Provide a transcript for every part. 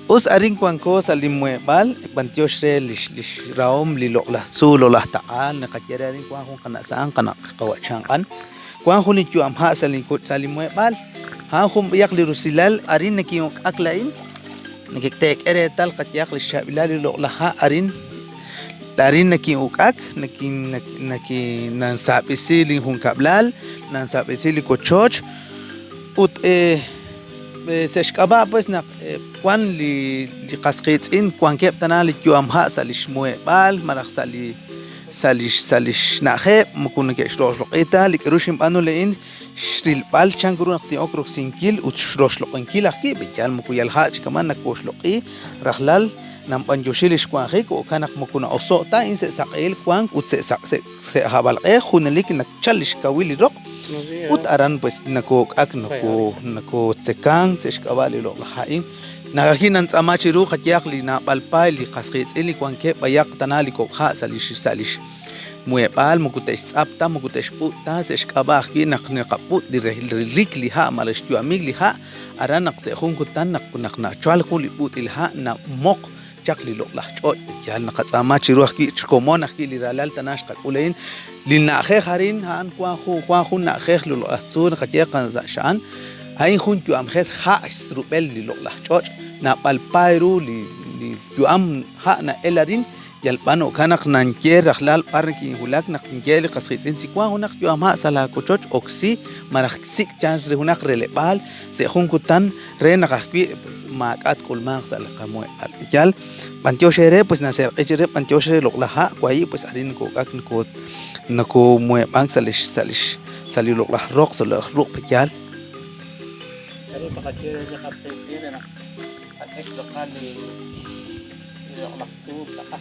Us arin kuanko salimwebal bantiosre lish raom liloklah su lolah taal nakakira arin kuanko kanasaan kanak kawachangan kuanko ni amha salingkot salimwebal ha hum yak lirusilal arin nakiyong aklain nakiktek eretal katyak lishabilal liloklah ha arin darin nakiyong ak naki nansapisi linghung kablal nansapisi likochoch ut seshkaba pues nak kwan li qasqitsin kwan kep tana li amha salish muebal marak salish naje mukun ke shloqita li kerushim anu lein shril bal changuru naqti okrok sinkil ut shloqinkil akki bikal mukuyal haj kaman nakoshloqi rahlal nam panjoshilish kwan khik o kanak mukuna osota in se saqil kwan ut se habal khunelik nak chalish kawili roq ut aran pues nako tsekang seshkabali lo hain nagahinan tsamachiru khatyak li na palpay li qasqits ili kwanke bayak tanali ko kha salish muebal mukutesh apta mukutesh puta seshkabah ki nakne kaput di rik li ha malish tu amig li ha aran naqse khun kutan nakna chwal khuli put il ha na mok chakli lo lah chot yal naqatsamachiru ki chkomon ki li ralal tanash qakulein linaje harin han kwa na khekh lo asun khatya kanza shan hay hun tu am khes ha srubel li lo lah choch na palpairu li tu am ha na elarin yalpano kanak nanker akhlal parki hulak nak ngel qasqitsin sikwa hunak tu am ha sala kochoch oksi maraksik chan re hunak relebal se hun kutan re nakakwi makat kulmang sala kamoy al yal pantio shere pues naser echere pantio shere lo lah ha kwai pues arin ko ak nako moy bang salish lo lah rok sala rok pekal pero pakatire ni qasqitsin na atek lokal li maqsud ka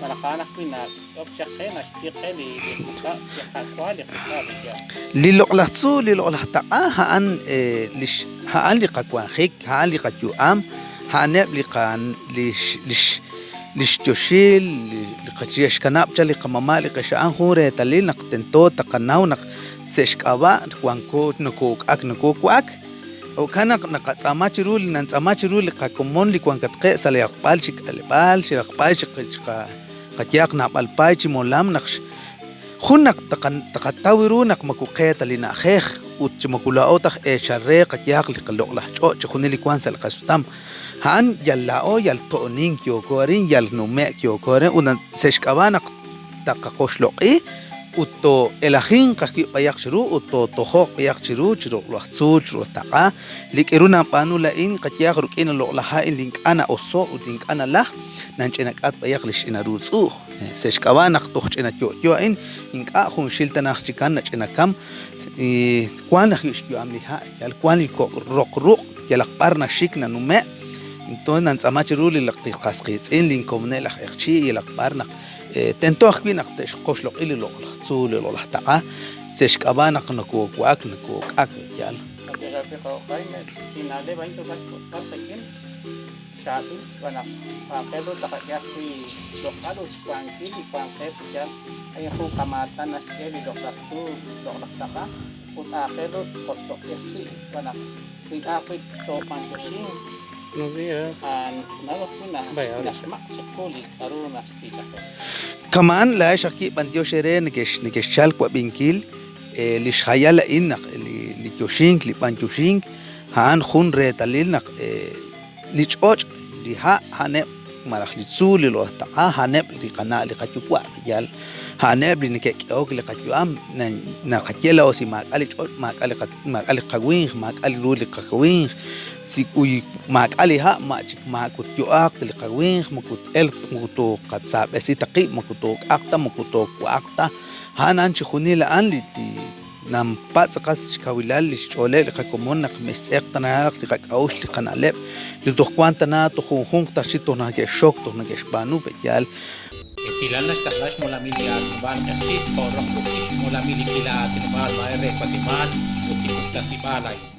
marakanak pina opshaqena istiqeli ka yakwali ka li lo lah su li lo lah ta haan haan li qakwan khik haan li qatuam haneb li qan lish joshil li qachish kanap chali qamama li qashan hure talil naqtento taqanaw naq seshkaba kwanko nako kwak o kanak naqatsamachiru li qakomon li kwankatqe salyaqbal chikalbal shiraqbal qatyak napalpay chimolam naqsh khunak taqatawiru naq makuqeta li nakhekh ut chmakulaotaq sharre qatyak li qalloqlah ch'o chkhunili kwan sal qasutam han yallao yal to'nin kyokorin yal nume kyokorin una seshkabanaq taqaqoshloqi utto elajin qaqi payak chru utto tojo payak chru laqtsul chru taqa likiruna panu la in qatyak ruk'ina loqlaha in link'ana oso utink'ana la nanch'ina k'at payak lix'ina rutzu seshkabanaq tojch'ina tyo in ink'a jun shiltanaq chikan nach'ina kam kwan ajixtyo amliha yal kwan roqruq yalaqparna shikna nume entonces nantzamachiru li laqtiqasqitsin linkomne laj iqchi yalaqparna tentoq kwinak teshqoshloq ili loqlah tzul loqlah taqa seshkabanaq nakukwak yal tinale bain to patekin shabi wana pedo takayakwi lokalos kwankili kwankep yan ay hu kamatan nas eli loqlah taqa ut akedo kostok yaswi wana akwit to panjoshin كمان لا شكي بنتيو شيرين نكش شالك وبنكيل ليش خيال إنك اللي تشينك اللي بنتوشينك هان خون ريتاليل نق ليش أوج لها هنب مرخ لتسول لو تقع هنب لقناة لقتيوبوا رجال هنب لنكك أوك لقتيوام نقتيلا وسي ماك قوين ماك رو لقوين سيكوي ماك عليها ماك تيوك لقوين مكتو قد ساب سيتقي مكتو أقتا مكتو وأقتا هانانش خوني لأن لتي nam pas qas kawilal li chole li qakomon naq mesqtana li qawsh li qanaleb li toqwantana toqunjun tashito na ke shok to na ke shbanu beyal silan las tahlash mola miliar ban qachit korok mola milikila tinbar maere patiman utikta sibalay